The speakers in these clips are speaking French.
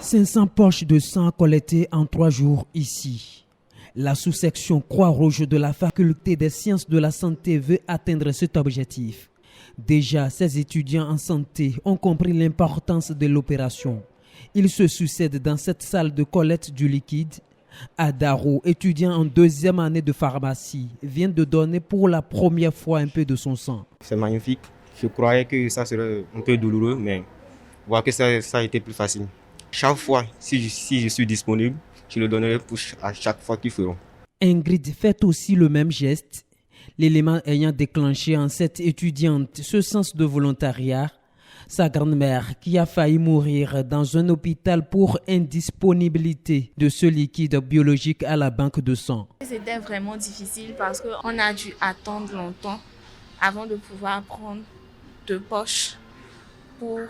500 poches de sang collectées en 3 jours ici. La sous-section Croix-Rouge de la Faculté des sciences de la santé veut atteindre cet objectif. Déjà, ces étudiants en santé ont compris l'importance de l'opération. Ils se succèdent dans cette salle de collecte du liquide. Adaro, étudiant en 2e année de pharmacie, vient de donner pour la première fois un peu de son sang. C'est magnifique. Je croyais que ça serait un peu douloureux, mais voir que ça a été plus facile. Chaque fois, si je suis disponible, je le donnerai à chaque fois qu'ils feront. Ingrid fait aussi le même geste. L'élément ayant déclenché en cette étudiante ce sens de volontariat, sa grand-mère qui a failli mourir dans un hôpital pour indisponibilité de ce liquide biologique à la banque de sang. C'était vraiment difficile parce qu'on a dû attendre longtemps avant de pouvoir prendre 2 poches pour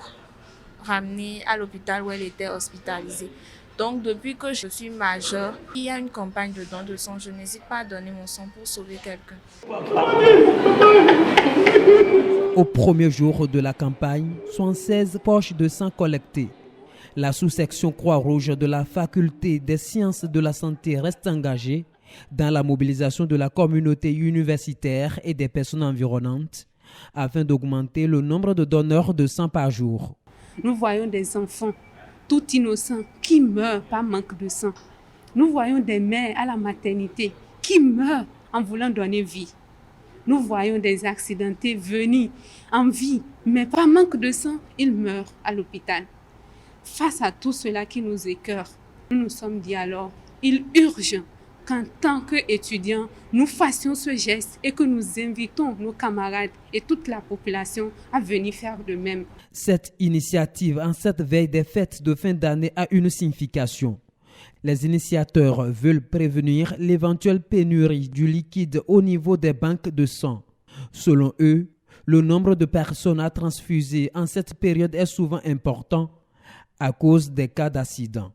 ramener à l'hôpital où elle était hospitalisée. Donc depuis que je suis majeure, il y a une campagne de don de sang. Je n'hésite pas à donner mon sang pour sauver quelqu'un. Au premier jour de la campagne, 76 poches de sang collectées. La sous-section Croix-Rouge de la Faculté des sciences de la santé reste engagée dans la mobilisation de la communauté universitaire et des personnes environnantes afin d'augmenter le nombre de donneurs de sang par jour. Nous voyons des enfants tout innocents qui meurent par manque de sang. Nous voyons des mères à la maternité qui meurent en voulant donner vie. Nous voyons des accidentés venir en vie, mais par manque de sang, ils meurent à l'hôpital. Face à tout cela qui nous écœure, nous nous sommes dit alors, il urge qu'en tant qu'étudiants, nous fassions ce geste et que nous invitons nos camarades et toute la population à venir faire de même. Cette initiative en cette veille des fêtes de fin d'année a une signification. Les initiateurs veulent prévenir l'éventuelle pénurie du liquide au niveau des banques de sang. Selon eux, le nombre de personnes à transfuser en cette période est souvent important à cause des cas d'accident.